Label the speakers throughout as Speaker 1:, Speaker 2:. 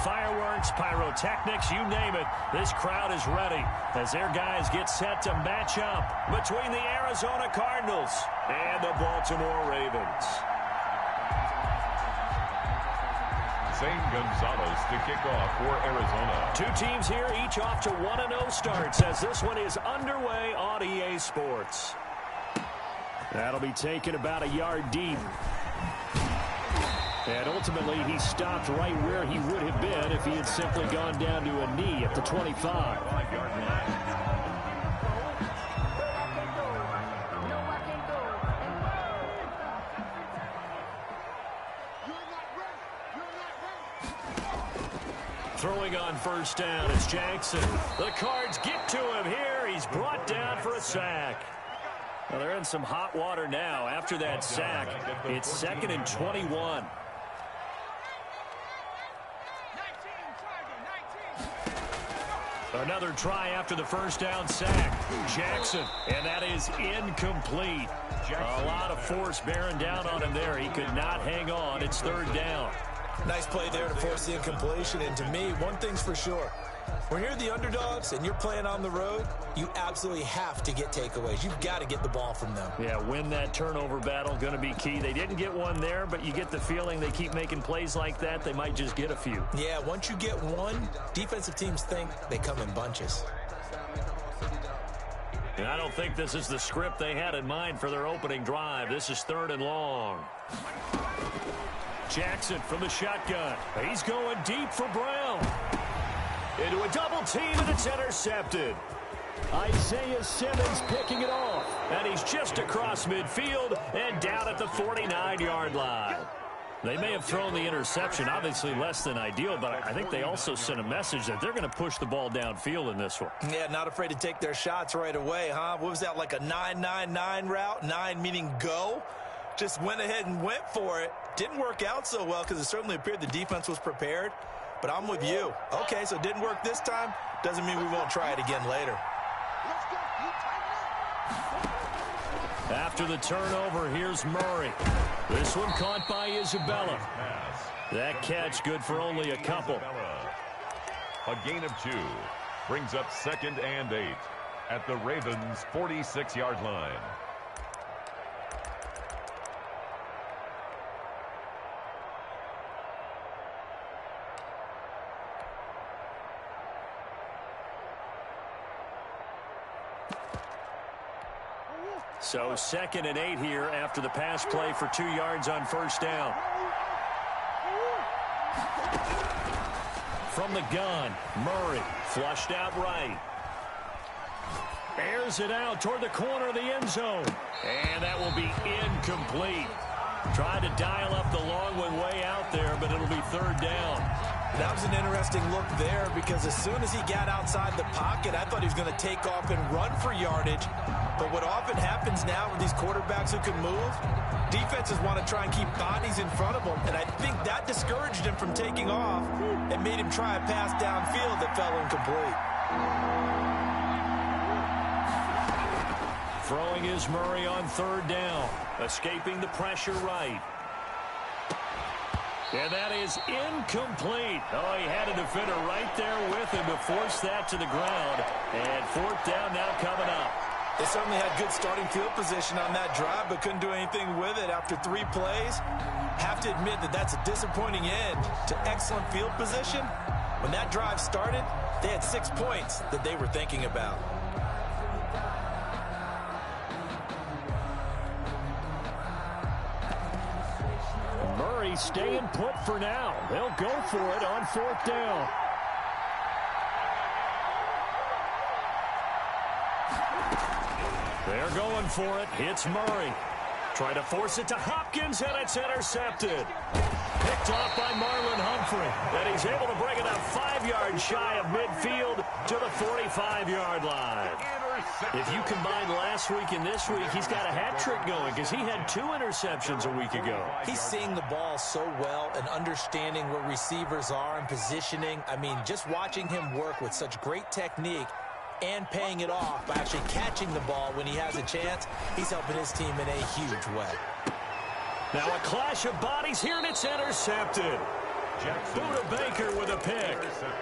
Speaker 1: fireworks, pyrotechnics, you name it. This crowd is ready as their guys get set to match up between the Arizona Cardinals and the Baltimore Ravens.
Speaker 2: Zane Gonzalez to kick off for Arizona.
Speaker 1: Two teams here, each off to 1-0 starts as this one is underway on EA Sports. That'll be taken about a yard deep. And ultimately, he stopped right where he would have been if he had simply gone down to a knee at the 25. Throwing on first down is Jackson. The Cards get to him here. He's brought down for a sack. Well, they're in some hot water now. After that sack, it's 2nd and 21. Another try after the first down sack. Jackson, and that is incomplete. A lot of force bearing down on him there. He could not hang on. It's 3rd down.
Speaker 3: Nice play there to force the incompletion. And to me, one thing's for sure. When you're the underdogs and you're playing on the road, you absolutely have to get takeaways. You've got to get the ball from them.
Speaker 1: Yeah, win that turnover battle, going to be key. They didn't get one there, but you get the feeling they keep making plays like that, they might just get a few.
Speaker 3: Yeah, once you get one, defensive teams think they come in bunches.
Speaker 1: And I don't think this is the script they had in mind for their opening drive. This is 3rd and long. Jackson from the shotgun. He's going deep for Brown. Into a double team, and it's intercepted. Isaiah Simmons picking it off. And he's just across midfield and down at the 49-yard line. They may have thrown the interception, obviously less than ideal, but I think they also sent a message that they're going to push the ball downfield in this one.
Speaker 3: Yeah, not afraid to take their shots right away, huh? What was that, like a 9-9-9 route? 9 meaning go? Just went ahead and went for it. Didn't work out so well because it certainly appeared the defense was prepared. But I'm with you. Okay, so it didn't work this time. Doesn't mean we won't try it again later.
Speaker 1: After the turnover, here's Murray. This one caught by Isabella. That catch good for only a couple.
Speaker 2: A gain of 2 brings up 2nd and 8 at the Ravens' 46-yard line.
Speaker 1: So 2nd and 8 here after the pass play for 2 yards on first down. From the gun, Murray flushed out right. Airs it out toward the corner of the end zone. And that will be incomplete. Tried to dial up the long one way out there, but it'll be 3rd down.
Speaker 3: That was an interesting look there because as soon as he got outside the pocket, I thought he was going to take off and run for yardage. But what often happens now with these quarterbacks who can move, defenses want to try and keep bodies in front of them, and I think that discouraged him from taking off and made him try a pass downfield that fell incomplete.
Speaker 1: Throwing is Murray on 3rd down, escaping the pressure right. And that is incomplete. Oh, he had a defender right there with him to force that to the ground. And 4th down now coming up.
Speaker 3: They certainly had good starting field position on that drive, but couldn't do anything with it after 3 plays. Have to admit that that's a disappointing end to excellent field position. When that drive started, they had 6 points that they were thinking about.
Speaker 1: Murray staying put for now. They'll go for it on 4th down. They're going for it. It's Murray. Try to force it to Hopkins, and it's intercepted. Picked off by Marlon Humphrey. And he's able to bring it up 5 yards shy of midfield to the 45-yard line. If you combine last week and this week, he's got a hat trick going because he had 2 interceptions a week ago.
Speaker 3: He's seeing the ball so well and understanding where receivers are and positioning. I mean, just watching him work with such great technique and paying it off by actually catching the ball when he has a chance, he's helping his team in a huge way.
Speaker 1: Now a clash of bodies here, and it's intercepted. Buda Baker with a pick.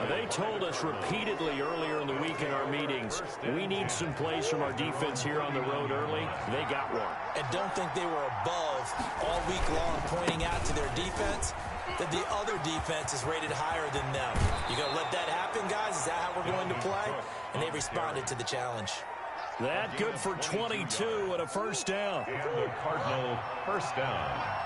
Speaker 1: They told us repeatedly earlier in the week in our meetings, we need some plays from our defense here on the road early. They got one.
Speaker 3: And don't think they were above all week long pointing out to their defense that the other defense is rated higher than them. You going to let that happen, guys? Is that how we're going to play? And they responded to the challenge.
Speaker 1: That good for 22 and a first down.
Speaker 2: And the Cardinal first down.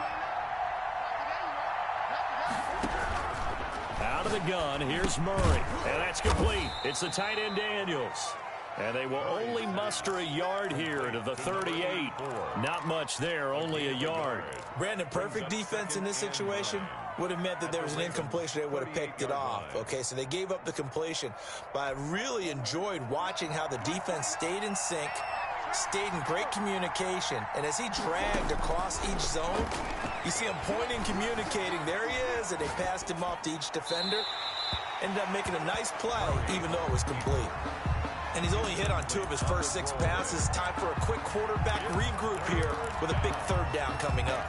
Speaker 1: Out of the gun, here's Murray. And that's complete. It's the tight end Daniels. And they will only muster a yard here to the 38. Not much there, only a yard.
Speaker 3: Brandon, perfect defense in this situation would have meant that there was an incompletion. They would have picked it off. Okay, so they gave up the completion. But I really enjoyed watching how the defense stayed in sync, stayed in great communication. And as he dragged across each zone, you see him pointing, communicating. There he is, and they passed him off to each defender. Ended up making a nice play, even though it was complete. And he's only hit on 2 of his first 6 passes. Time for a quick quarterback regroup here with a big third down coming up.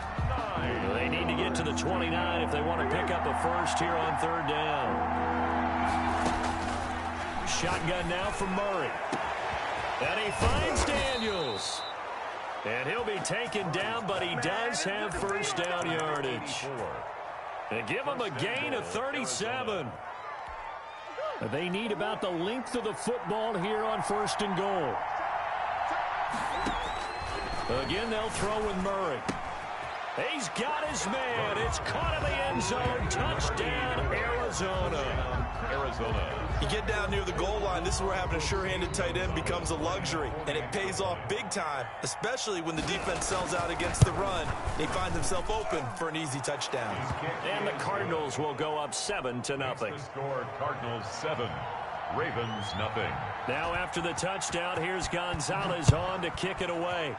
Speaker 1: They need to get to the 29 if they want to pick up a first here on third down. Shotgun now from Murray. And he finds Daniels. And he'll be taken down, but he does have first down yardage. And give him a gain of 37. They need about the length of the football here on first and goal. Again, they'll throw with Murray. He's got his man. It's caught in the end zone. Touchdown, Arizona.
Speaker 3: You get down near the goal line, this is where having a sure-handed tight end becomes a luxury, and it pays off big time, especially when the defense sells out against the run. He finds himself open for an easy touchdown.
Speaker 1: And the Cardinals will go up 7-0.
Speaker 2: Scored Cardinals 7, Ravens nothing.
Speaker 1: Now after the touchdown, here's Gonzalez on to kick it away.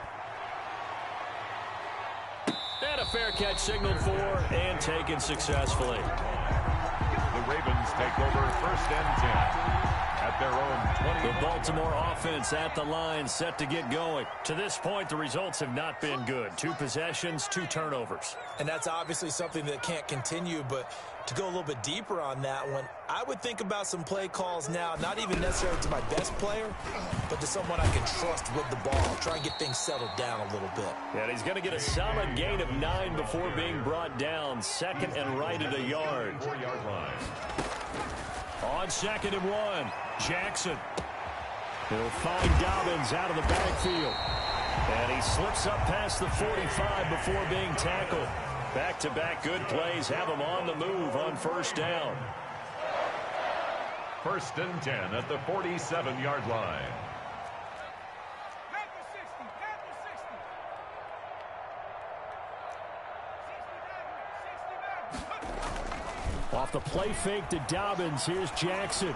Speaker 1: And a fair catch signaled for and taken successfully.
Speaker 2: The Ravens take over first and 10 at their own 20.
Speaker 1: The Baltimore offense at the line, set to get going. To this point, the results have not been good. 2 possessions, 2 turnovers.
Speaker 3: And that's obviously something that can't continue, but to go a little bit deeper on that one, I would think about some play calls now, not even necessarily to my best player, but to someone I can trust with the ball. Try and get things settled down a little bit.
Speaker 1: And he's going to get a solid gain of 9 before being brought down. Second and right at a yard.
Speaker 2: 4-yard line.
Speaker 1: On 2nd and 1, Jackson. He'll find Dobbins out of the backfield. And he slips up past the 45 before being tackled. Back-to-back good plays have him on the move on first down.
Speaker 2: First and 10 at the 47-yard line.
Speaker 1: Off the play fake to Dobbins, here's Jackson.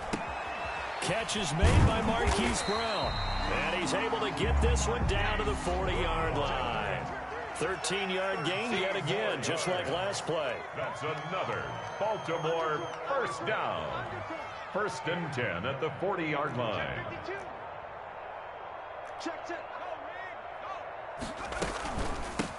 Speaker 1: Catch is made by Marquise Brown. And he's able to get this one down to the 40-yard line. 13-yard gain yet again, just like last play.
Speaker 2: That's another Baltimore first down. First and 10 at the 40-yard line.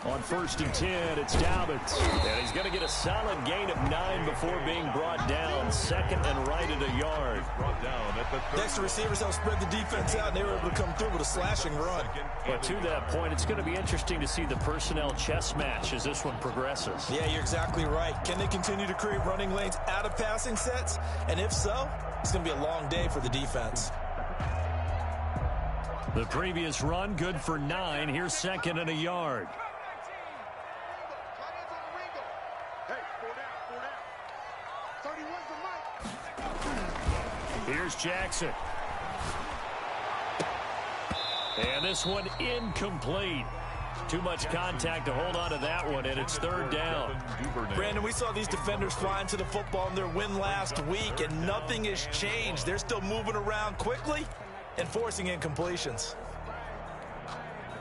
Speaker 1: On first and 10, it's Dobbins. And he's going to get a solid gain of 9 before being brought down. Second and right at a yard.
Speaker 2: Brought down at the
Speaker 3: Next, the receivers helped spread the defense out, and they were able to come through with a slashing run.
Speaker 1: But to that point, it's going to be interesting to see the personnel chess match as this one progresses.
Speaker 3: Yeah, you're exactly right. Can they continue to create running lanes out of passing sets? And if so, it's going to be a long day for the defense.
Speaker 1: The previous run, good for 9. Here's second and a yard. Here's Jackson. And this one incomplete. Too much contact to hold on to that one, and it's third down.
Speaker 3: Brandon, we saw these defenders flying to the football in their win last week, and nothing has changed. They're still moving around quickly and forcing incompletions.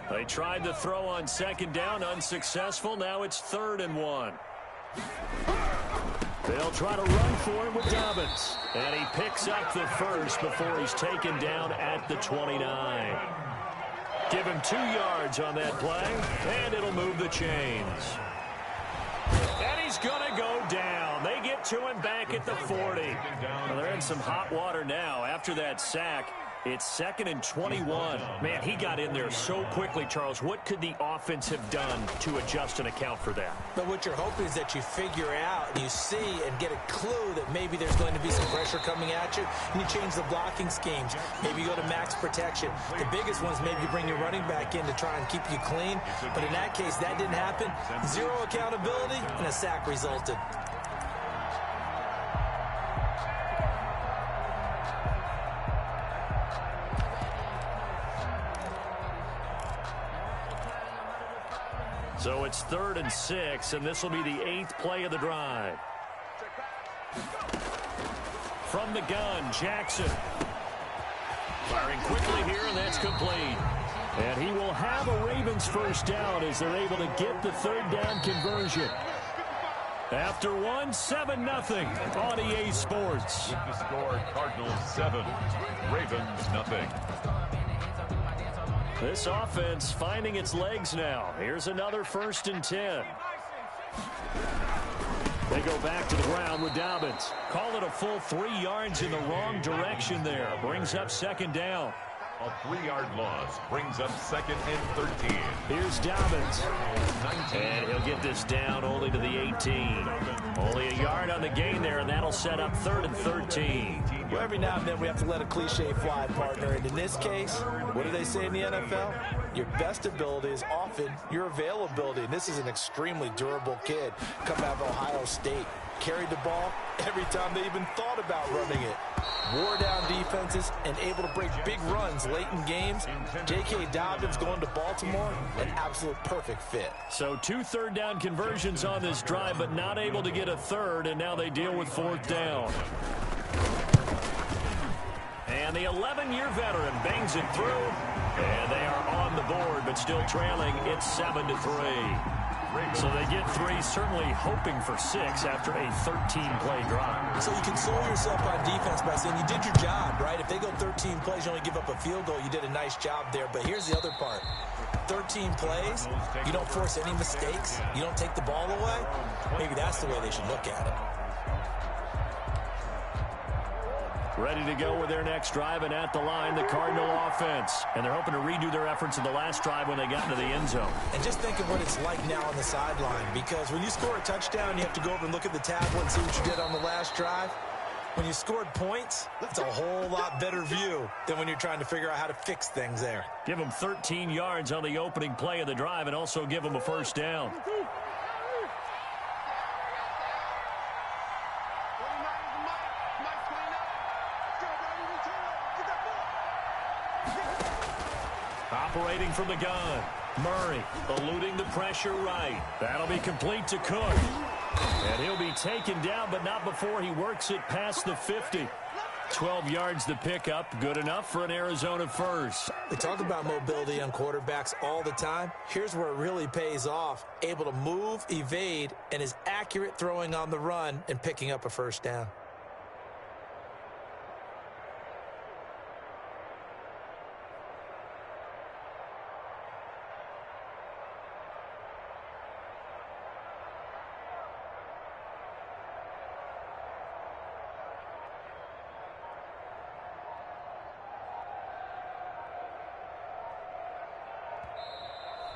Speaker 1: They tried to throw on second down, unsuccessful. Now it's 3rd and 1. They'll try to run for him with Dobbins. And he picks up the first before he's taken down at the 29. Give him 2 yards on that play, and it'll move the chains. And he's going to go down. They get it to him back at the 40. Well, they're in some hot water now. After that sack, it's 2nd and 21. Man, he got in there so quickly, Charles. What could the offense have done to adjust and account for that?
Speaker 3: But what you're hoping is that you figure out and you see and get a clue that maybe there's going to be some pressure coming at you, and you change the blocking schemes. Maybe you go to max protection. The biggest one is maybe you bring your running back in to try and keep you clean. But in that case, that didn't happen. Zero accountability, and a sack resulted.
Speaker 1: So it's 3rd and 6, and this will be the 8th play of the drive. From the gun, Jackson. Firing quickly here, and that's complete. And he will have a Ravens first down as they're able to get the 3rd down conversion. After one, 7-0 on EA Sports.
Speaker 2: With the score, Cardinals 7, Ravens nothing.
Speaker 1: This offense finding its legs now. Here's another 1st and 10. They go back to the ground with Dobbins. Call it a full 3 yards in the wrong direction there. Brings up 2nd down.
Speaker 2: A 3-yard loss brings up 2nd and 13.
Speaker 1: Here's Dobbins. And he'll get this down only to the 18. Only a yard on the gain there, and that'll set up 3rd and 13.
Speaker 3: Well, every now and then we have to let a cliche fly, partner. And in this case, what do they say in the NFL? Your best ability is often your availability. And this is an extremely durable kid. Come out of Ohio State. Carried the ball every time they even thought about running it. Wore down defenses and able to break big runs late in games. J.K. Dobbins going to Baltimore, an absolute perfect fit.
Speaker 1: So 2 3rd down conversions on this drive, but not able to get a 3rd, and now they deal with 4th down. And the 11-year veteran bangs it through, and they are on the board, but still trailing. It's 7-3. So they get 3, certainly hoping for 6 after a 13-play drive.
Speaker 3: So you console yourself on defense by saying you did your job, right? If they go 13 plays, you only give up a field goal, you did a nice job there. But here's the other part. 13 plays, you don't force any mistakes, you don't take the ball away. Maybe that's the way they should look at it.
Speaker 1: Ready to go with their next drive, and at the line, the Cardinal offense. And they're hoping to redo their efforts in the last drive when they got into the end zone.
Speaker 3: And just think of what it's like now on the sideline, because when you score a touchdown, you have to go over and look at the tablet and see what you did on the last drive. When you scored points, it's a whole lot better view than when you're trying to figure out how to fix things there.
Speaker 1: Give them 13 yards on the opening play of the drive and also give them a 1st down. Operating from the gun, Murray eluding the pressure right. That'll be complete to Cook. And he'll be taken down, but not before he works it past the 50. 12 yards the pickup, good enough for an Arizona first.
Speaker 3: We talk about mobility on quarterbacks all the time. Here's where it really pays off. Able to move, evade, and is accurate throwing on the run and picking up a 1st down.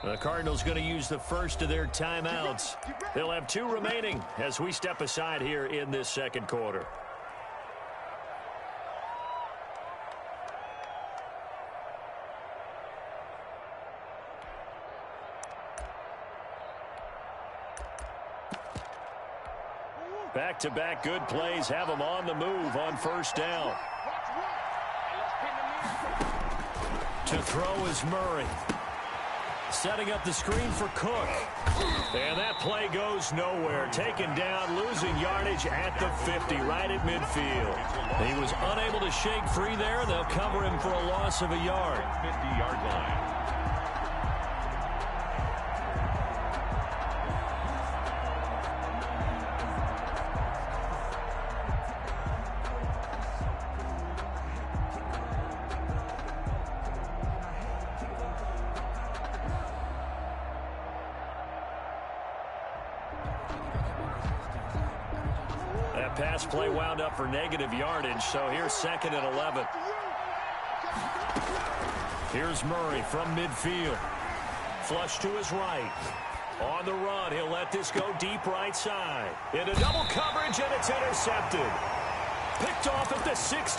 Speaker 1: The Cardinals going to use the first of their timeouts. They'll have 2 remaining as we step aside here in this 2nd quarter. Back-to-back good plays have them on the move on 1st down. To throw is Murray. Setting up the screen for Cook. And that play goes nowhere. Taken down, losing yardage at the 50, right at midfield. He was unable to shake free there. They'll cover him for a loss of a yard.
Speaker 2: 50-yard line.
Speaker 1: pass play wound up for negative yardage, so here's 2nd and 11. Here's Murray from midfield. Flush to his right. On the run, he'll let this go deep right side. Into double coverage, and it's intercepted. Picked off at the 16.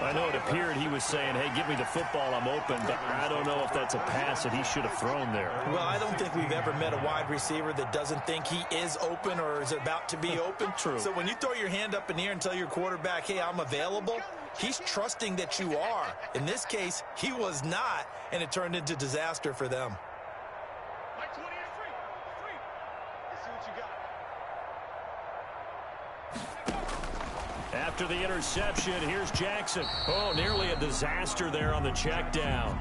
Speaker 1: I know it appeared he was saying, hey, give me the football, I'm open, but I don't know if that's a pass that he should have thrown there.
Speaker 3: Well, I don't think we've ever met a wide receiver that doesn't think he is open or is about to be open.
Speaker 1: True.
Speaker 3: So when you throw your hand up in the air and tell your quarterback, hey, I'm available, he's trusting that you are. In this case, he was not, and it turned into disaster for them.
Speaker 1: After the interception, here's Jackson. Oh, nearly a disaster there on the check down.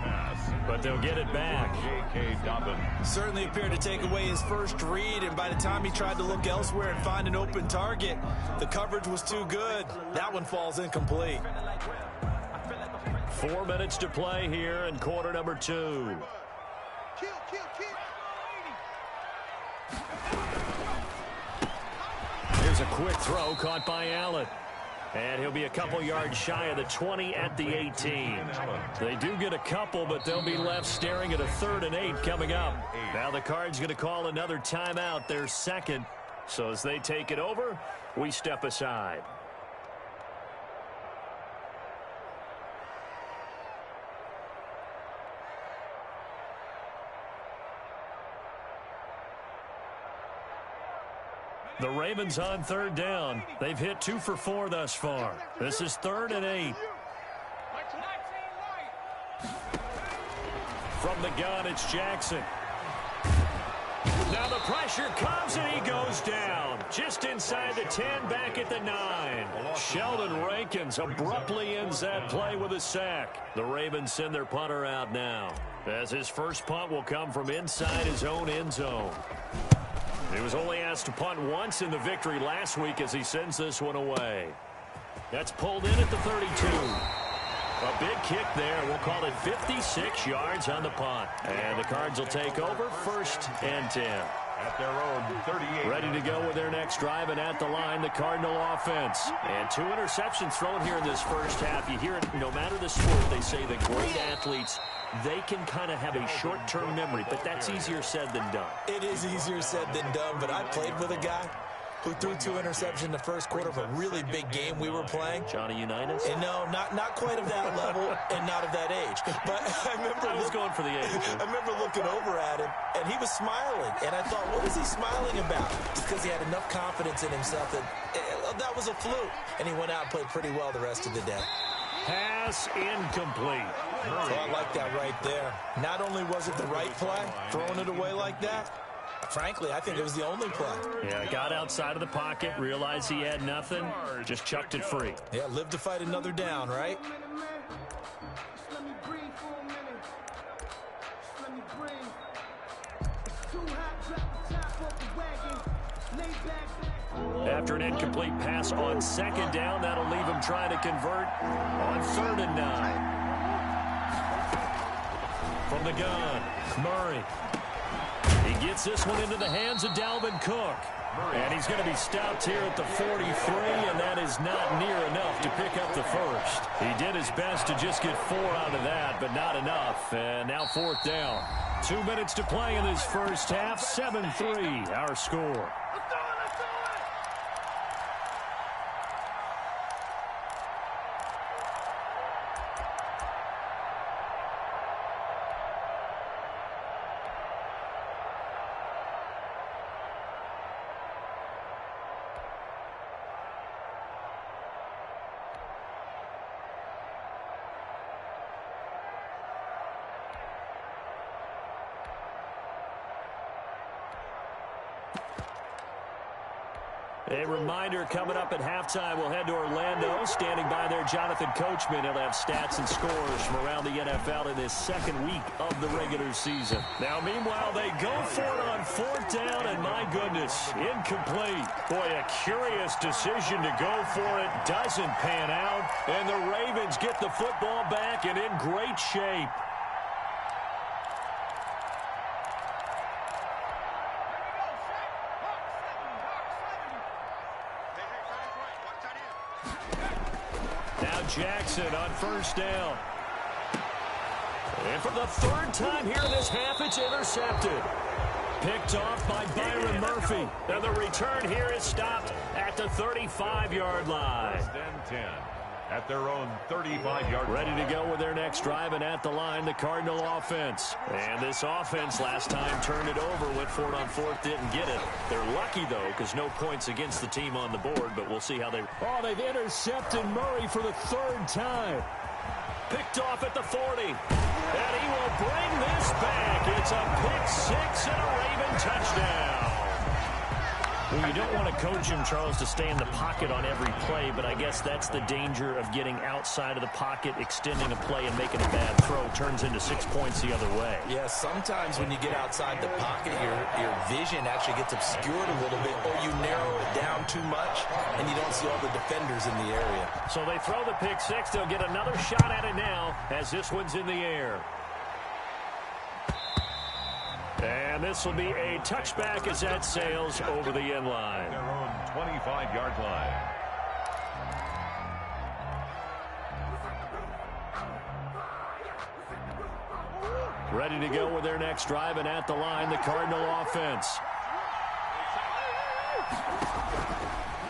Speaker 1: But they'll get it back.
Speaker 2: J.K. Dobbins.
Speaker 3: Certainly appeared to take away his first read, and by the time he tried to look elsewhere and find an open target, the coverage was too good. That one falls incomplete.
Speaker 1: 4 minutes to play here in quarter number 2. Here's a quick throw caught by Allen. And he'll be a couple yards shy of the 20 at the 18. They do get a couple, but they'll be left staring at a 3rd and 8 coming up. Now the Cards going to call another timeout, their 2nd. So as they take it over, we step aside. The Ravens on 3rd down. They've hit 2 for 4 thus far. This is 3rd and 8. From the gun, it's Jackson. Now the pressure comes, and he goes down. Just inside the 10, back at the 9. Sheldon Rankins abruptly ends that play with a sack. The Ravens send their punter out now, as his first punt will come from inside his own end zone. He was only asked to punt once in the victory last week as he sends this one away. That's pulled in at the 32. A big kick there. We'll call it 56 yards on the punt. And the Cards will take over 1st and 10.
Speaker 2: At their own 38.
Speaker 1: Ready to go with their next drive, and at the line, the Cardinal offense. And 2 interceptions thrown here in this first half. You hear it, no matter the sport, they say that great athletes, they can kind of have a short-term memory, but that's easier said than done.
Speaker 3: It is easier said than done, but I played with a guy who threw 2 interceptions in the first quarter of a really big game we were playing.
Speaker 1: Johnny Unitas?
Speaker 3: And no, not quite of that level and not of that age. But I
Speaker 1: was going for the age.
Speaker 3: I remember looking over at him, and he was smiling. And I thought, what is he smiling about? It's because he had enough confidence in himself that was a fluke. And he went out and played pretty well the rest of the day.
Speaker 1: Pass incomplete.
Speaker 3: Oh, I like that right there. Not only was it the right play, throwing it away like that, frankly, I think it was the only play.
Speaker 1: Yeah, got outside of the pocket, realized he had nothing, just chucked it free.
Speaker 3: Yeah, live to fight another down, right?
Speaker 1: After an incomplete pass on 2nd down, that'll leave him trying to convert on 3rd and 9. From the gun, Murray. He gets this one into the hands of Dalvin Cook. And he's going to be stopped here at the 43, and that is not near enough to pick up the first. He did his best to just get 4 out of that, but not enough. And now 4th down. 2 minutes to play in this first half. 7-3, our score. A reminder, coming up at halftime, we'll head to Orlando. Standing by there, Jonathan Coachman. He'll have stats and scores from around the NFL in this 2nd week of the regular season. Now, meanwhile, they go for it on 4th down, and my goodness, incomplete. Boy, a curious decision to go for it. Doesn't pan out, and the Ravens get the football back and in great shape. Now Jackson on first down. And for the third time here in this half, it's intercepted. Picked off by Byron Murphy. And the return here is stopped at the 35-yard line.
Speaker 2: First and 10 at their own 35-yard line.
Speaker 1: Ready to go with their next drive, and at the line, the Cardinal offense. And this offense last time turned it over, went for it on fourth, didn't get it. They're lucky, though, because no points against the team on the board, but we'll see how they... Oh, they've intercepted Murray for the third time. Picked off at the 40. And he will bring this back. It's a pick six and a Raven touchdown. Well, you don't want to coach him, Charles, to stay in the pocket on every play, but I guess that's the danger of getting outside of the pocket, extending a play, and making a bad throw. Turns into 6 points the other way.
Speaker 3: Yeah, sometimes when you get outside the pocket, your vision actually gets obscured a little bit, or you narrow it down too much, and you don't see all the defenders in the area.
Speaker 1: So they throw the pick six. They'll get another shot at it now as this one's in the air. And this will be a touchback as that sails over the end line.
Speaker 2: Their own 25-yard line.
Speaker 1: Ready to go with their next drive, and at the line, the Cardinal offense.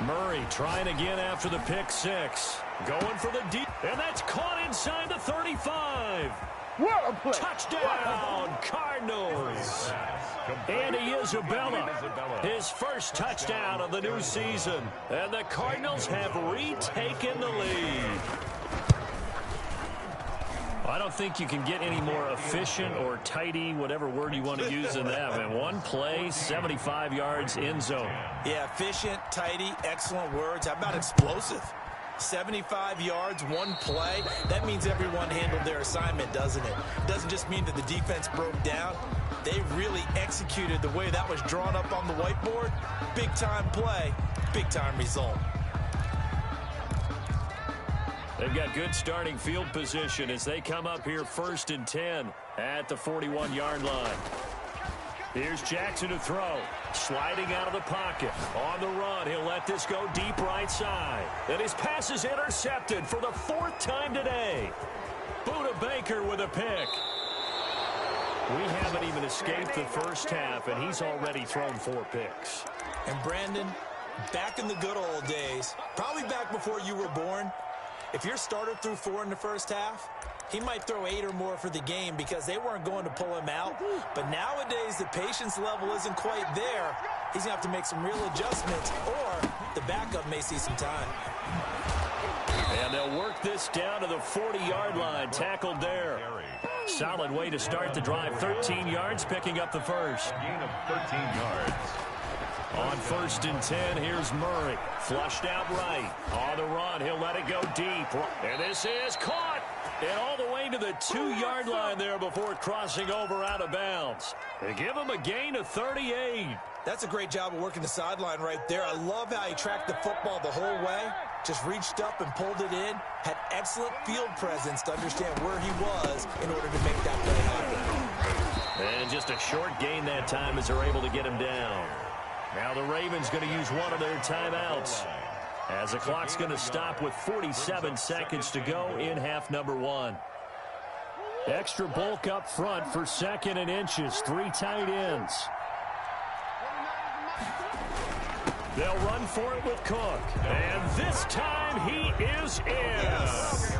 Speaker 1: Murray trying again after the pick six. Going for the deep, and that's caught inside the 35. Touchdown, Cardinals. Andy Isabella, his first touchdown of the new season. And the Cardinals have retaken the lead. I don't think you can get any more efficient or tidy, whatever word you want to use in that. Man, one play, 75 yards, end zone.
Speaker 3: Yeah, efficient, tidy, excellent words. How about explosive? 75 yards, one play. That means everyone handled their assignment, doesn't it? Doesn't just mean that the defense broke down. They really executed the way that was drawn up on the whiteboard. Big-time play, big-time result.
Speaker 1: They've got good starting field position as they come up here first and 10 at the 41-yard line. Here's Jackson to throw. Sliding out of the pocket. On the run, he'll let this go deep right side. And his pass is intercepted for the fourth time today. Buda Baker with a pick. We haven't even escaped the first half, and he's already thrown 4 picks.
Speaker 3: And Brandon, back in the good old days, probably back before you were born, if your starter threw 4 in the first half, he might throw 8 or more for the game because they weren't going to pull him out. But nowadays, the patience level isn't quite there. He's going to have to make some real adjustments, or the backup may see some time.
Speaker 1: And they'll work this down to the 40-yard line. Tackled there. Solid way to start the drive. 13 yards, picking up the first.
Speaker 2: Gain of 13 yards.
Speaker 1: On first and 10, here's Murray. Flushed out right. On the run, he'll let it go deep. And this is caught. And all the way to the 2-yard line there before crossing over out of bounds. They give him a gain of 38.
Speaker 3: That's a great job of working the sideline right there. I love how he tracked the football the whole way. Just reached up and pulled it in. Had excellent field presence to understand where he was in order to make that play happen.
Speaker 1: And just a short gain that time as they're able to get him down. Now the Ravens going to use one of their timeouts, as the clock's going to stop with 47 seconds to go in half number 1. Extra bulk up front for second and inches. 3 tight ends. They'll run for it with Cook. And this time he is in.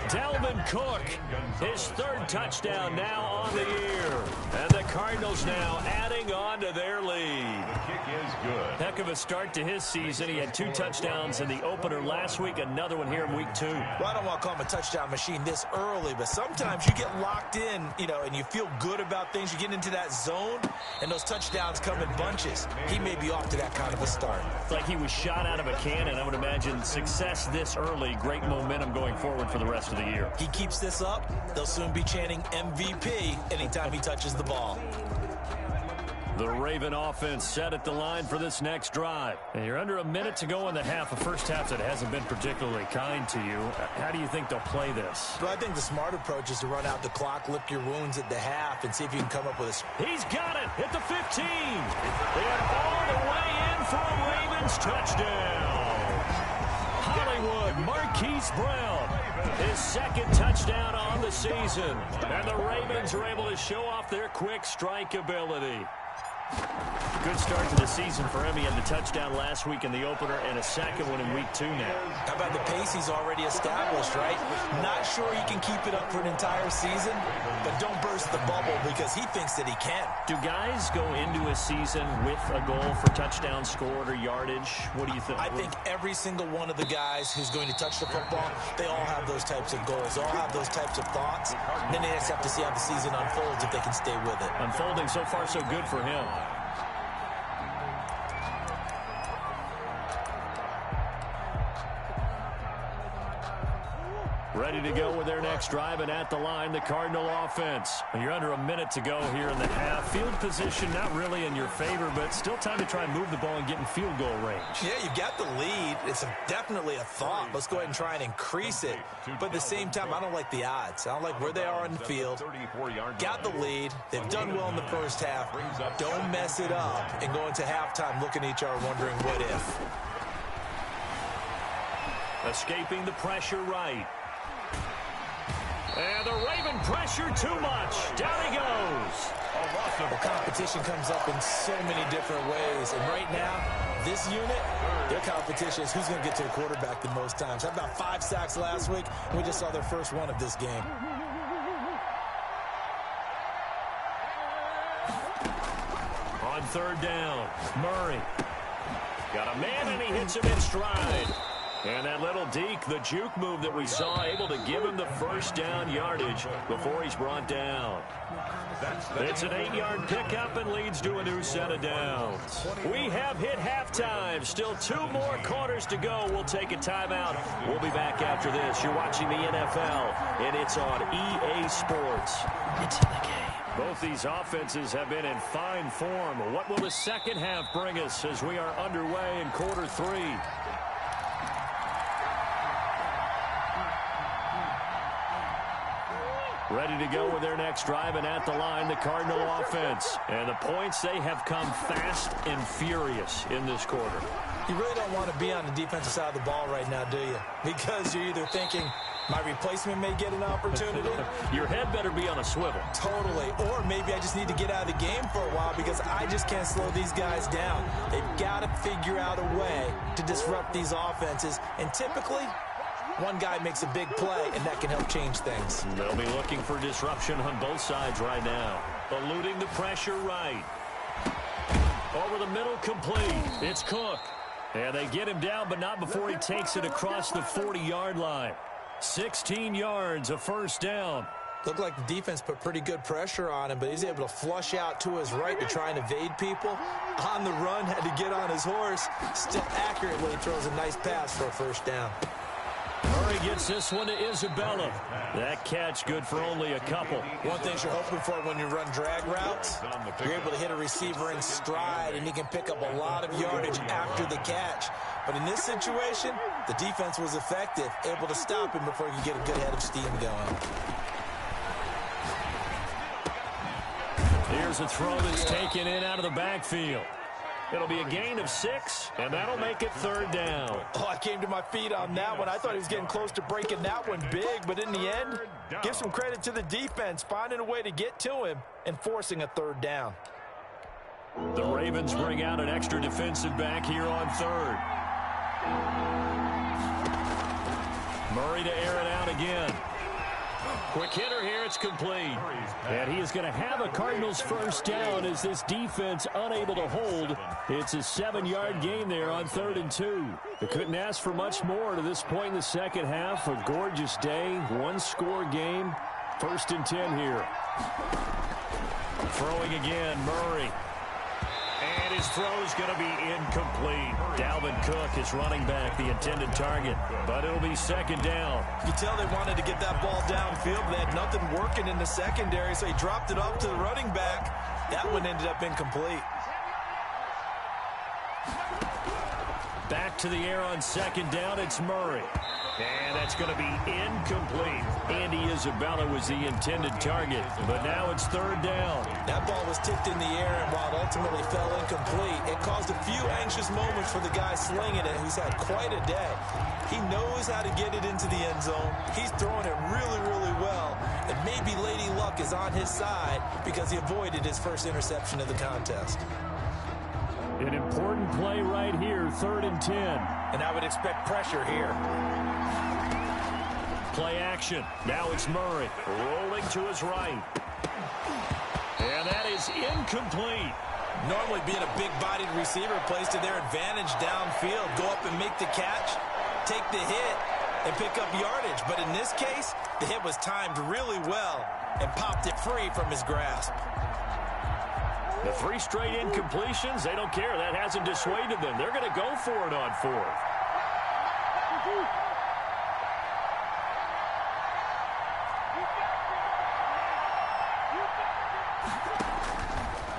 Speaker 1: Dalvin Cook, his 3rd touchdown now on the year. And the Cardinals now adding on to their lead.
Speaker 2: The kick is good.
Speaker 1: Heck of a start to his season. He had 2 touchdowns in the opener last week, another one here in week 2.
Speaker 3: Well, I don't want to call him a touchdown machine this early, but sometimes you get locked in, and you feel good about things. You get into that zone, and those touchdowns come in bunches. He may be off to that kind of a start.
Speaker 1: It's like he was shot out of a cannon. I would imagine success this early, great momentum going forward for the rest of the year.
Speaker 3: He keeps this up, they'll soon be chanting MVP anytime he touches the ball.
Speaker 1: The Raven offense set at the line for this next drive. And you're under a minute to go in the half. A first half that hasn't been particularly kind to you. How do you think they'll play this?
Speaker 3: Well, I think the smart approach is to run out the clock, lick your wounds at the half, and see if you can come up with a...
Speaker 1: He's got it at the 15. And all the way in for a Ravens touchdown. Hollywood Marquise Brown. His second touchdown on the season. And the Ravens are able to show off their quick strike ability. Good start to the season for him. He had the touchdown last week in the opener and a second one in week 2 now.
Speaker 3: How about the pace he's already established, right? Not sure he can keep it up for an entire season, but don't burst the bubble because he thinks that he can.
Speaker 1: Do guys go into a season with a goal for touchdown scored or yardage? What do you think?
Speaker 3: I think every single one of the guys who's going to touch the football, they all have those types of goals. They all have those types of thoughts. And then they just have to see how the season unfolds if they can stay with it.
Speaker 1: Unfolding so far so good for him. Ready to go with their next drive, and at the line, the Cardinal offense. You're under a minute to go here in the half. Field position not really in your favor, but still time to try and move the ball and get in field goal range. Yeah, you've got the lead. It's definitely a thought. Let's go ahead and try and increase it. But at the same time, I don't like the odds. I don't like where they are on the field. Got the lead. They've done well in the first half. Don't mess it up and go into halftime looking at each other wondering what if. Escaping the pressure right. And the Raven pressure too much. Down he goes. The competition comes up in so many different ways. And right now, this unit, their competition is who's going to get to the quarterback the most times. How about 5 sacks last week? We just saw their first one of this game. On third down, Murray. Got a man, and he hits him in stride. And that little deke, the juke move that we saw, able to give him the first down yardage before he's brought down. It's an 8-yard pickup and leads to a new set of downs. We have hit halftime. Still 2 more quarters to go. We'll take a timeout. We'll be back after this. You're watching the NFL, and it's on EA Sports. It's in the game. Both these offenses have been in fine form. What will the second half bring us as we are underway in quarter 3? Ready to go with their next drive, and at the line, the Cardinal offense. And the points, they have come fast and furious in this quarter. You really don't want to be on the defensive side of the ball right now, do you? Because you're either thinking, my replacement may get an opportunity. Your head better be on a swivel. Totally. Or maybe I just need to get out of the game for a while because I just can't slow these guys down. They've got to figure out a way to disrupt these offenses. And typically, one guy makes a big play, and that can help change things. They'll be looking for disruption on both sides right now. Eluding the pressure right. Over the middle, complete. It's Cook. And they get him down, but not before he takes it across the 40-yard line. 16 yards, a first down. Looked like the defense put pretty good pressure on him, but he's able to flush out to his right to try and evade people. On the run, had to get on his horse. Still accurately throws a nice pass for a first down. Murray gets this one to Isabella. That catch good for only a couple. One thing you're hoping for when you run drag routes, you're able to hit a receiver in stride, and he can pick up a lot of yardage after the catch. But in this situation, the defense was effective, able to stop him before he could get a good head of steam going. Here's a throw that's taken in out of the backfield. It'll be a gain of 6, and that'll make it third down. Oh, I came to my feet on that one. I thought he was getting close to breaking that one big, but in the end, give some credit to the defense, finding a way to get to him and forcing a third down. The Ravens bring out an extra defensive back here on third. Murray to air it out again. Quick hitter here, it's complete. And he is going to have a Cardinals first down as this defense unable to hold. It's a 7-yard gain there on 3rd and 2. They couldn't ask for much more to this point in the second half. A gorgeous day, 1-score game. 1st and 10 here. Throwing again, Murray. And his throw is going to be incomplete. Dalvin Cook is running back, the intended target. But it'll be 2nd down. You can tell they wanted to get that ball downfield. They had nothing working in the secondary, so he dropped it off to the running back. That one ended up incomplete. Back to the air on 2nd down, it's Murray. And that it's going to be incomplete. Andy Isabella was the intended target, but now it's third down.
Speaker 3: That ball was tipped in the air, and while it ultimately fell incomplete, it caused a few anxious moments for the guy slinging it, who's had quite a day. He knows how to get it into the end zone. He's throwing it really, really well, and maybe Lady Luck is on his side because he avoided his first interception of the contest.
Speaker 1: An important play right here, 3rd and 10.
Speaker 3: And I would expect pressure here.
Speaker 1: Play action. Now it's Murray rolling to his right. And that is incomplete.
Speaker 3: Normally being a big-bodied receiver plays to their advantage downfield. Go up and make the catch, take the hit, and pick up yardage. But in this case, the hit was timed really well and popped it free from his grasp.
Speaker 1: The 3 straight incompletions, they don't care. That hasn't dissuaded them. They're going to go for it on 4th.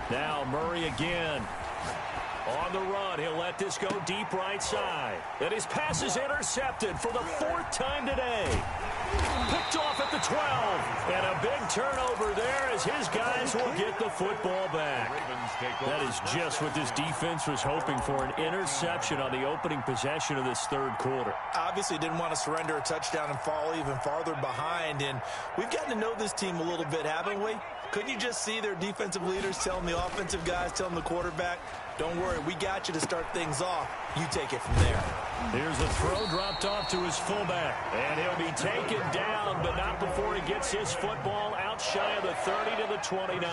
Speaker 1: Now Murray again. On the run, he'll let this go deep right side. And his pass is intercepted for the 4th time today. Picked off at the 12. And a big turnover there as his guys will get the football back. That is just what this defense was hoping for, an interception on the opening possession of this 3rd quarter.
Speaker 3: Obviously didn't want to surrender a touchdown and fall even farther behind. And we've gotten to know this team a little bit, haven't we? Couldn't you just see their defensive leaders telling the offensive guys, telling the quarterback, don't worry, we got you to start things off. You take it from there.
Speaker 1: Here's the throw dropped off to his fullback. And he'll be taken down, but not before he gets his football out shy of the 30 to the 29.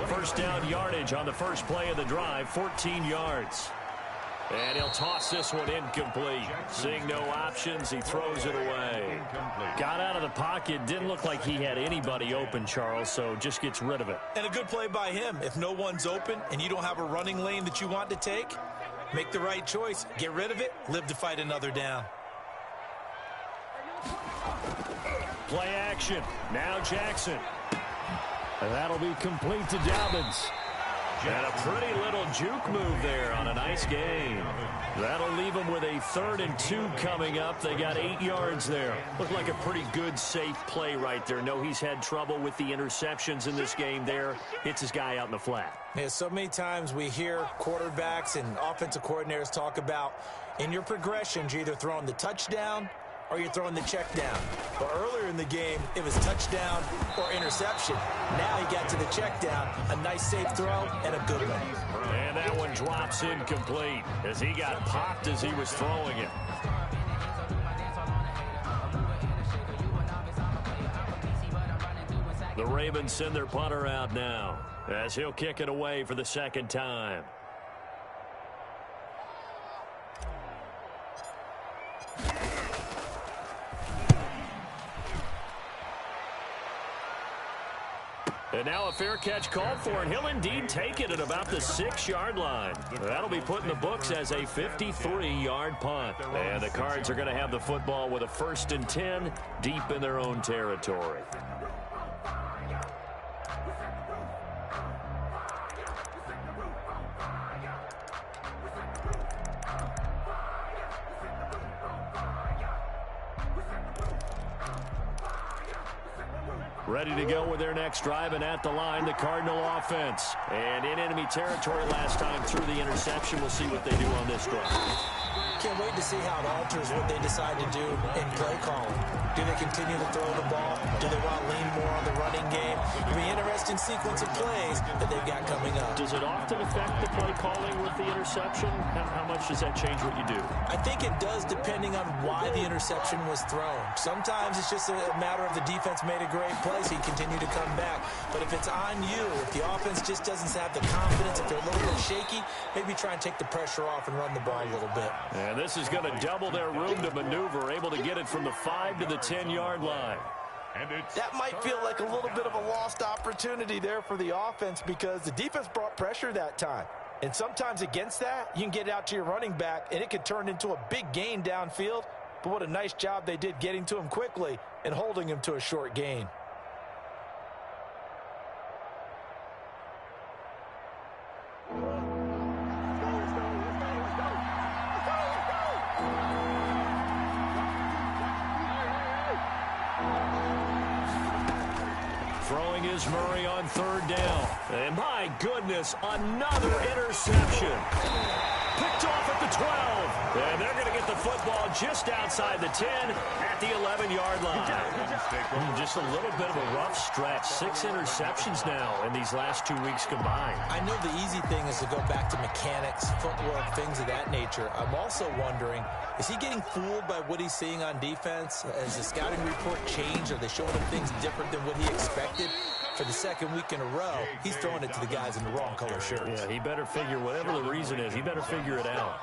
Speaker 1: First down yardage on the first play of the drive, 14 yards. And he'll toss this one incomplete. Seeing no options, he throws it away. Got out of the pocket, didn't look like he had anybody open, Charles, so just gets rid of it.
Speaker 3: And a good play by him. If no one's open and you don't have a running lane that you want to take, make the right choice. Get rid of it, live to fight another down.
Speaker 1: Play action. Now Jackson. And that'll be complete to Dobbins. And a pretty little juke move there on a nice game. That'll leave them with a 3rd and 2 coming up. They got 8 yards there. Looked like a pretty good, safe play right there. No, he's had trouble with the interceptions in this game there. Hits his guy out in the flat.
Speaker 3: Yeah, so many times we hear quarterbacks and offensive coordinators talk about in your progressions, you're either throwing the touchdown or you're throwing the check down. But earlier in the game, it was touchdown or interception. Now he got to the check down, a nice safe throw, and a good one.
Speaker 1: And that one drops incomplete as he got popped as he was throwing it. The Ravens send their punter out now as he'll kick it away for the 2nd time. And now a fair catch called for, and he'll indeed take it at about the 6-yard line. That'll be put in the books as a 53-yard punt. And the Cards are going to have the football with a 1st and 10 deep in their own territory. Ready to go with their next drive, and at the line, the Cardinal offense. And in enemy territory last time through the interception. We'll see what they do on this drive.
Speaker 3: Can't wait to see how it alters what they decide to do in play calling. Do they continue to throw the ball? Do they want to lean more on the running game? It'll be an interesting sequence of plays that they've got coming up.
Speaker 1: Does it often affect the play calling with the interception? How much does that change what you do?
Speaker 3: I think it does depending on why the interception was thrown. Sometimes it's just a matter of the defense made a great play, so you continue to come back. But if it's on you, if the offense just doesn't have the confidence, if they're a little bit shaky, maybe try and take the pressure off and run the ball a little bit.
Speaker 1: And this is going to double their room to maneuver, able to get it from the 5 to the 10-yard line.
Speaker 2: And
Speaker 3: that might feel like a little bit of a lost opportunity there for the offense because the defense brought pressure that time. And sometimes against that, you can get out to your running back, and it could turn into a big gain downfield. But what a nice job they did getting to him quickly and holding him to a short gain.
Speaker 1: is Murray on third down. And my goodness, another interception. Picked off at the 12. And they're going to get the football just outside the 10 at the 11-yard line. Just a little bit of a rough stretch. 6 interceptions now in these last 2 weeks combined.
Speaker 3: I know the easy thing is to go back to mechanics, footwork, things of that nature. I'm also wondering, is he getting fooled by what he's seeing on defense? Has the scouting report changed? Are they showing him things different than what he expected? For the second week in a row, he's throwing it to the guys in the wrong color shirts.
Speaker 1: Yeah, he better figure, whatever the reason is, he better figure it out.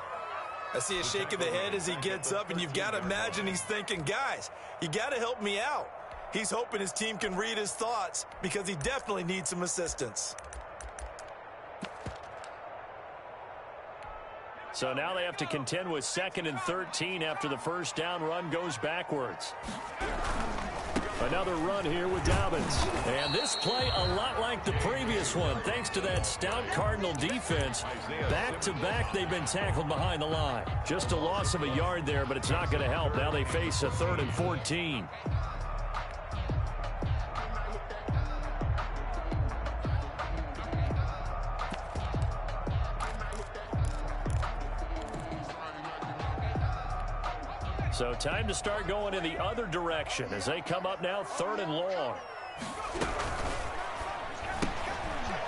Speaker 3: I see a shake of the head as he gets up, and you've got to imagine he's thinking, guys, you got to help me out. He's hoping his team can read his thoughts because he definitely needs some assistance.
Speaker 1: So now they have to contend with 2nd and 13 after the first down run goes backwards. Another run here with Dobbins. And this play a lot like the previous one, thanks to that stout Cardinal defense. Back-to-back, they've been tackled behind the line. Just a loss of a yard there, but it's not going to help. Now they face a 3rd and 14. So time to start going in the other direction as they come up now 3rd and long.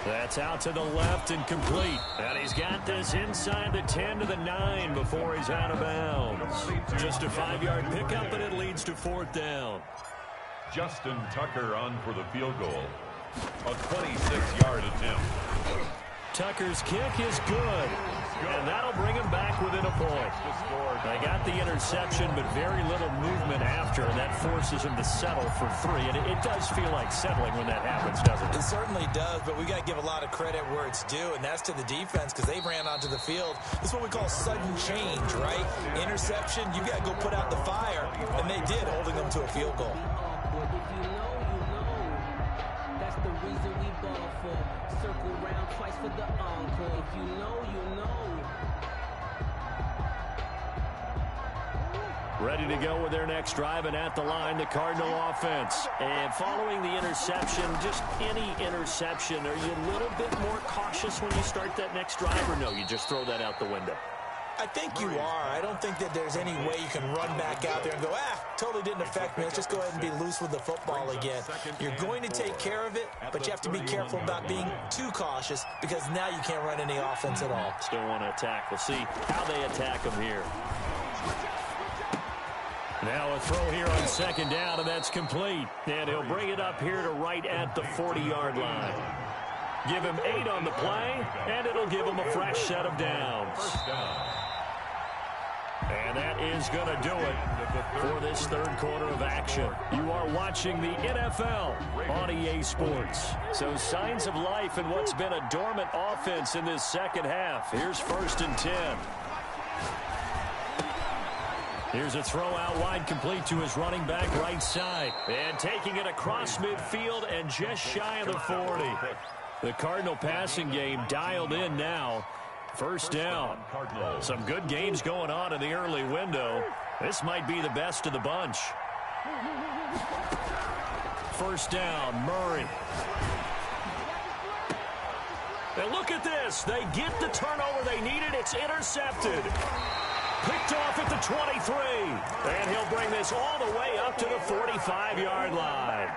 Speaker 1: That's out to the left and complete. And he's got this inside the 10 to the 9 before he's out of bounds. Just a 5-yard pickup, and it leads to 4th down.
Speaker 2: Justin Tucker on for the field goal. A 26-yard attempt.
Speaker 1: Tucker's kick is good. And that'll bring him back within a point. They got the interception, but very little movement after, and that forces him to settle for 3. And it does feel like settling when that happens, doesn't it?
Speaker 3: It certainly does, but we got to give a lot of credit where it's due, and that's to the defense because they ran onto the field. This is what we call sudden change, right? Interception, you got to go put out the fire, and they did, holding them to a field goal.
Speaker 4: That's the reason we ball for. Circle round twice for the encore. If you know, you know.
Speaker 1: Ready to go with their next drive, and at the line, the Cardinal offense. And following the interception, just any interception, are you a little bit more cautious when you start that next drive, or no, you just throw that out the window?
Speaker 3: I think you are. I don't think that there's any way you can run back out there and go, totally didn't affect me. Let's just go ahead and be loose with the football again. You're going to take care of it, but you have to be careful about being too cautious because now you can't run any offense at all.
Speaker 1: Still want to attack. We'll see how they attack him here. Now a throw here on 2nd down, and that's complete. And he'll bring it up here to right at the 40-yard line. Give him 8 on the play, and it'll give him a fresh set of downs. And that is going to do it for this 3rd quarter of action. You are watching the NFL on EA Sports. So signs of life in what's been a dormant offense in this second half. Here's 1st and 10. Here's a throw out wide, complete to his running back right side. And taking it across midfield and just shy of the 40. The Cardinal passing game dialed in now. 1st down. Some good games going on in the early window. This might be the best of the bunch. 1st down, Murray. And look at this. They get the turnover they needed. It's intercepted. Picked off at the 23. And he'll bring this all the way up to the 45-yard line.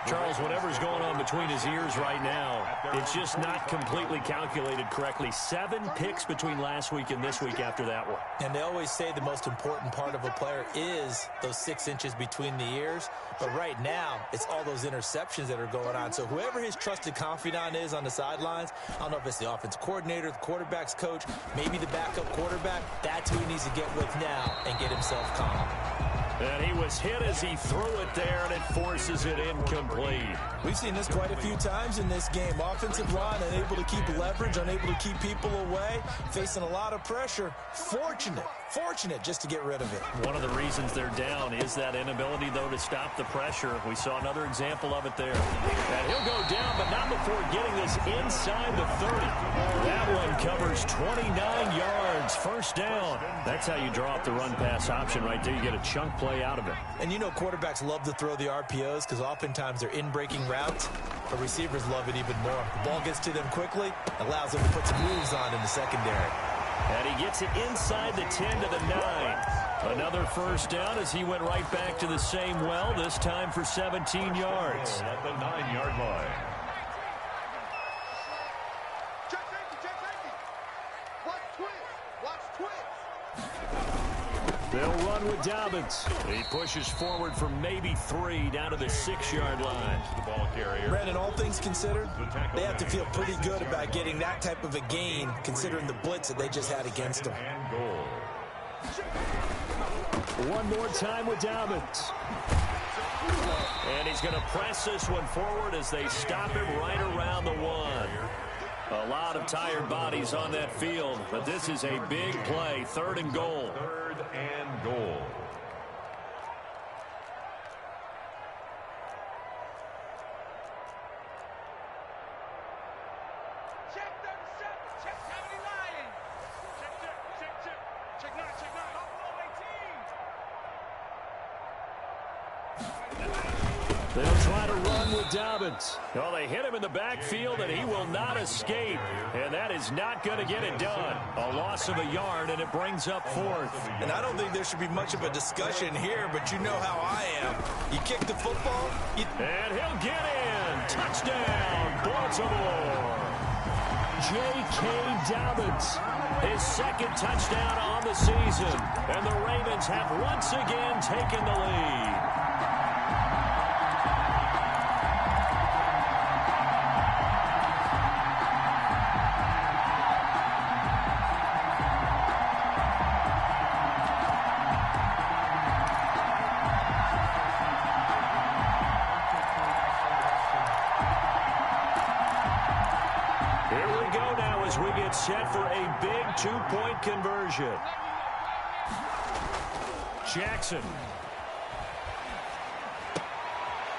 Speaker 1: Charles, whatever's going on between his ears right now, it's just not completely calculated correctly. 7 picks between last week and this week after that one.
Speaker 3: And they always say the most important part of a player is those 6 inches between the ears. But right now, it's all those interceptions that are going on. So whoever his trusted confidant is on the sidelines, I don't know if it's the offensive coordinator, the quarterback's coach, maybe the backup quarterback, that's who he needs to get with now and get himself calm.
Speaker 1: And he was hit as he threw it there, and it forces it incomplete.
Speaker 3: We've seen this quite a few times in this game. Offensive line unable to keep leverage, unable to keep people away, facing a lot of pressure. Fortunate just to get rid of it.
Speaker 1: One of the reasons they're down is that inability, though, to stop the pressure. We saw another example of it there. And he'll go down, but not before getting this inside the 30. That one covers 29 yards. yards, first down. That's how you draw up the run-pass option right there. You get a chunk play out of it.
Speaker 3: And you know quarterbacks love to throw the RPOs because oftentimes they're in-breaking routes, but receivers love it even more. The ball gets to them quickly, allows them to put some moves on in the secondary.
Speaker 1: And he gets it inside the 10 to the 9. Another first down as he went right back to the same well, this time for 17 yards.
Speaker 2: At the 9-yard line.
Speaker 1: They'll run with Dobbins. He pushes forward for maybe 3 down to the 6-yard line.
Speaker 2: The ball carrier.
Speaker 3: Brandon, all things considered, they have to feel pretty good about getting that type of a gain considering the blitz that they just had against them.
Speaker 2: And goal.
Speaker 1: One more time with Dobbins. And he's going to press this one forward as they stop him right around the 1. A lot of tired bodies on that field, but this is a big play, 3rd and goal.
Speaker 2: 3rd and goal.
Speaker 5: Check 37, check 79. Check 9,
Speaker 1: They'll try to run with Dobbins. Well, they hit him in the backfield, and he will not escape. And that is not going to get it done. A loss of a yard, and it brings up 4th.
Speaker 3: And I don't think there should be much of a discussion here, but you know how I am. You kick the football,
Speaker 1: and he'll get in. Touchdown, Baltimore. J.K. Dobbins, his 2nd touchdown on the season. And the Ravens have once again taken the lead. Set for a big 2-point conversion. Jackson.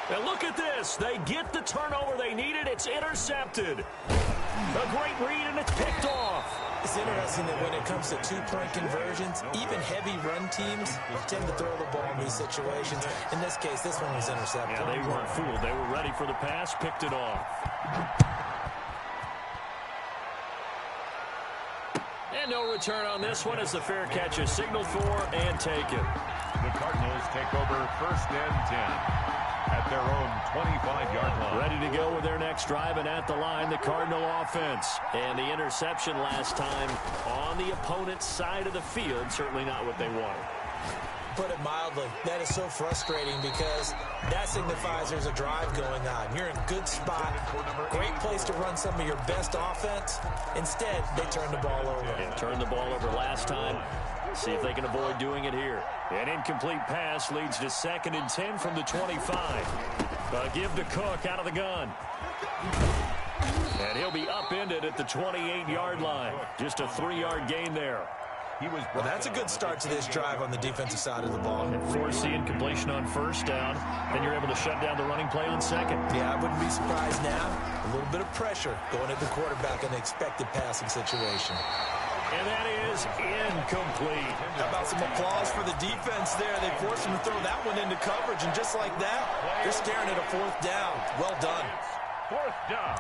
Speaker 1: And look at this. They get the turnover they needed. It's intercepted. A great read, and it's picked off.
Speaker 3: It's interesting that when it comes to 2-point conversions, even heavy run teams tend to throw the ball in these situations. In this case, this one was intercepted.
Speaker 1: Yeah, they weren't fooled. They were ready for the pass, picked it off. And no return on this one as the fair catch is signaled for and taken.
Speaker 2: The Cardinals take over 1st and 10 at their own 25-yard line.
Speaker 1: Ready to go with their next drive, and at the line, the Cardinal offense. And the interception last time on the opponent's side of the field, certainly not what they wanted.
Speaker 3: Put it mildly, that is so frustrating because that signifies there's a drive going on. You're in a good spot, great place to run some of your best offense. Instead, they turn the ball over.
Speaker 1: And turned the ball over last time. See if they can avoid doing it here. An incomplete pass leads to 2nd and 10 from the 25. Give to Cook out of the gun. And he'll be upended at the 28-yard line. Just a 3-yard gain there.
Speaker 3: Well, that's a good start to this drive on the defensive side of the ball.
Speaker 1: And force the incompletion on 1st down. Then you're able to shut down the running play on 2nd.
Speaker 3: Yeah, I wouldn't be surprised now. A little bit of pressure going at the quarterback in an expected passing situation.
Speaker 1: And that is incomplete.
Speaker 3: How about some applause for the defense there? They forced him to throw that one into coverage, and just like that, they're staring at a 4th down. Well done.
Speaker 2: 4th down.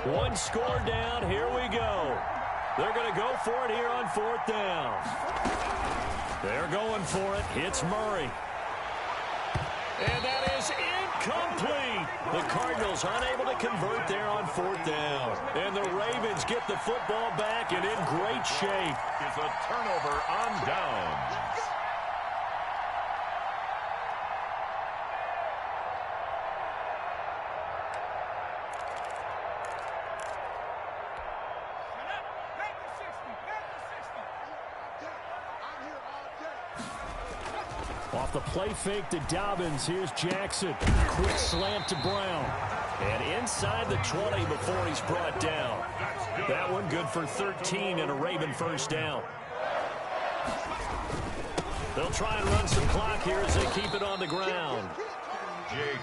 Speaker 1: One score down. Here we go. They're going to go for it here on 4th down. They're going for it. It's Murray. And that is incomplete. The Cardinals unable to convert there on 4th down. And the Ravens get the football back and in great shape.
Speaker 2: It's a turnover on downs.
Speaker 1: Off the play fake to Dobbins, here's Jackson. Quick slant to Brown. And inside the 20 before he's brought down. That one good for 13 and a Raven 1st down. They'll try and run some clock here as they keep it on the ground.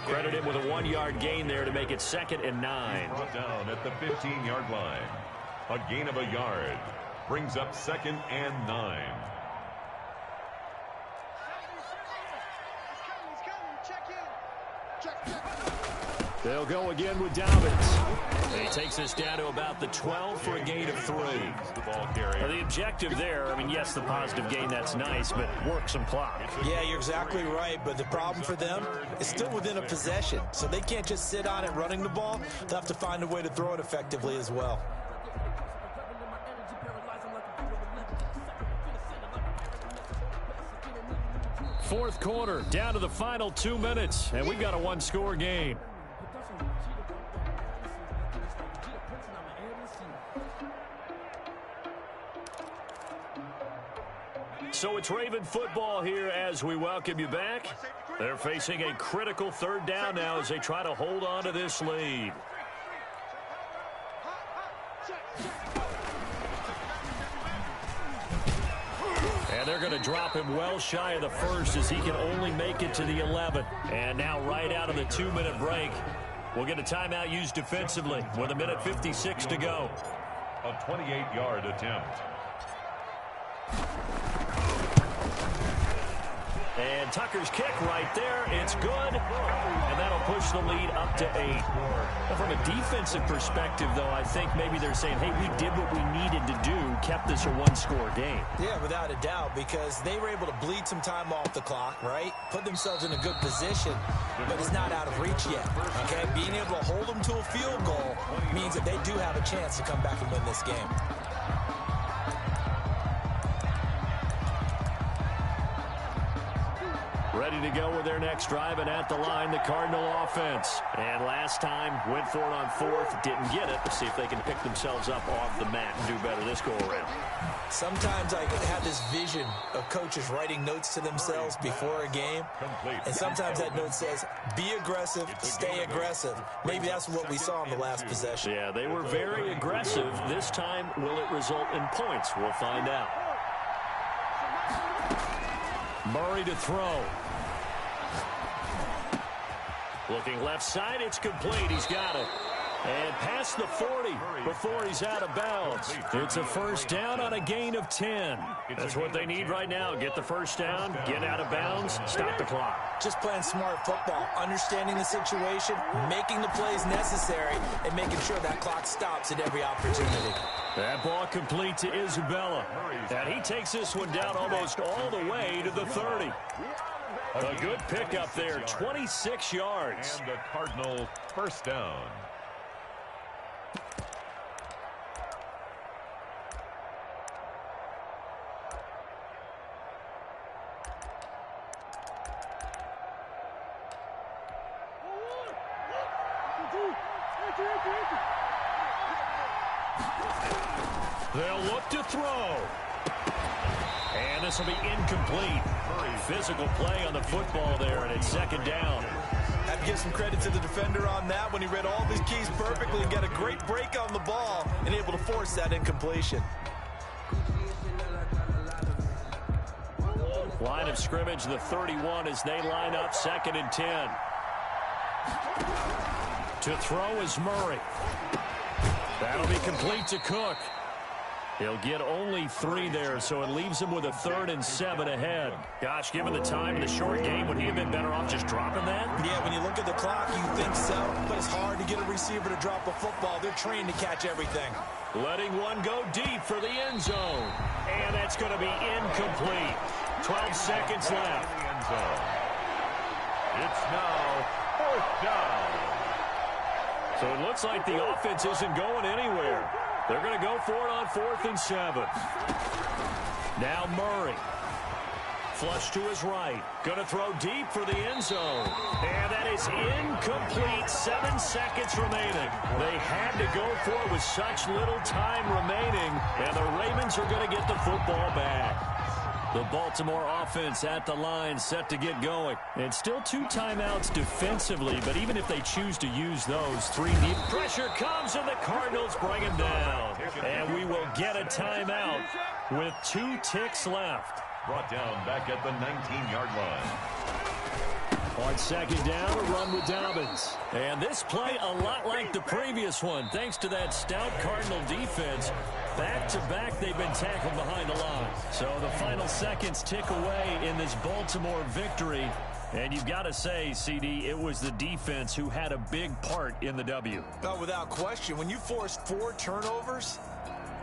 Speaker 1: Credit him with a 1-yard gain there to make it 2nd and 9.
Speaker 2: Brought down at the 15-yard line. A gain of a yard brings up 2nd and 9.
Speaker 1: They'll go again with Dobbins. He takes us down to about the 12 for a gain of 3. The objective there, I mean, yes, the positive gain, that's nice, but work some clock.
Speaker 3: Yeah, you're exactly right, but the problem for them is still within a possession, so they can't just sit on it running the ball. They'll have to find a way to throw it effectively as well.
Speaker 1: Fourth quarter, down to the final 2 minutes, and we've got a 1-score game. So it's Raven football here as we welcome you back. They're facing a critical 3rd down now as they try to hold on to this lead. And they're going to drop him well shy of the 1st as he can only make it to the 11. And now right out of the 2-minute break, we'll get a timeout used defensively with 1:56 to go.
Speaker 2: A 28-yard attempt.
Speaker 1: And Tucker's kick right there. It's good. And that'll push the lead up to 8. Now, from a defensive perspective, though, I think maybe they're saying, hey, we did what we needed to do, kept this a 1-score game.
Speaker 3: Yeah, without a doubt, because they were able to bleed some time off the clock, right? Put themselves in a good position, but it's not out of reach yet, okay? Being able to hold them to a field goal means that they do have a chance to come back and win this game.
Speaker 1: Ready to go with their next drive, and at the line, the Cardinal offense. And last time, went for it on 4th, didn't get it. Let's see if they can pick themselves up off the mat and do better this go-around.
Speaker 3: Sometimes I have this vision of coaches writing notes to themselves before a game, and sometimes that note says, be aggressive, stay aggressive. Maybe that's what we saw in the last possession.
Speaker 1: Yeah, they were very aggressive. This time, will it result in points? We'll find out. Murray to throw. Looking left side, it's complete. He's got it. And past the 40 before he's out of bounds. It's a 1st down on a gain of 10. That's what they need right now. Get the 1st down, get out of bounds, stop the clock.
Speaker 3: Just playing smart football, understanding the situation, making the plays necessary, and making sure that clock stops at every opportunity.
Speaker 1: That ball complete to Isabella. And he takes this one down almost all the way to the 30. A good pickup there, 26 yards.
Speaker 2: And the Cardinal 1st down.
Speaker 1: They'll look to throw. And this will be incomplete. Physical play on the football there, and it's 2nd down.
Speaker 3: Have to give some credit to the defender on that when he read all of his keys perfectly and got a great break on the ball and able to force that incompletion.
Speaker 1: Line of scrimmage, the 31 as they line up 2nd and 10. To throw is Murray. That'll be complete to Cook. He'll get only 3 there, so it leaves him with a 3rd and 7 ahead. Gosh, given the time in the short game, would he have been better off just dropping that?
Speaker 3: Yeah, when you look at the clock, you think so, but it's hard to get a receiver to drop a football. They're trained to catch everything.
Speaker 1: Letting one go deep for the end zone. And that's going to be incomplete. 12 seconds left.
Speaker 2: End zone. It's now 4th down.
Speaker 1: So it looks like the offense isn't going anywhere. They're going to go for it on 4th and 7. Now Murray. Flush to his right. Going to throw deep for the end zone. And that is incomplete. 7 seconds remaining. They had to go for it with such little time remaining. And the Ravens are going to get the football back. The Baltimore offense at the line, set to get going. And still 2 timeouts defensively, but even if they choose to use those, 3 deep. Pressure comes, and the Cardinals bring him down. And we will get a timeout with 2 ticks left.
Speaker 2: Brought down back at the 19-yard line.
Speaker 1: On second down, a run with Dobbins. And this play a lot like the previous one, thanks to that stout Cardinal defense. Back-to-back, they've been tackled behind the line. So the final seconds tick away in this Baltimore victory. And you've got to say, CD, it was the defense who had a big part in the W.
Speaker 3: No, without question. When you force 4 turnovers,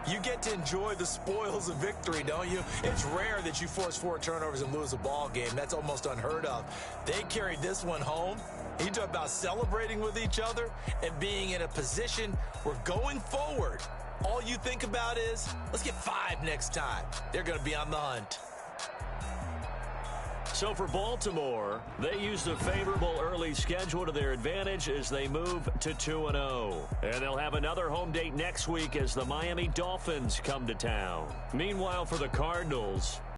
Speaker 3: you get to enjoy the spoils of victory, don't you? It's rare that you force 4 turnovers and lose a ball game. That's almost unheard of. They carried this one home. You talk about celebrating with each other and being in a position where going forward, all you think about is, let's get 5 next time. They're going to be on the hunt.
Speaker 1: So for Baltimore, they used a favorable early schedule to their advantage as they move to 2-0. And they'll have another home date next week as the Miami Dolphins come to town. Meanwhile, for the Cardinals,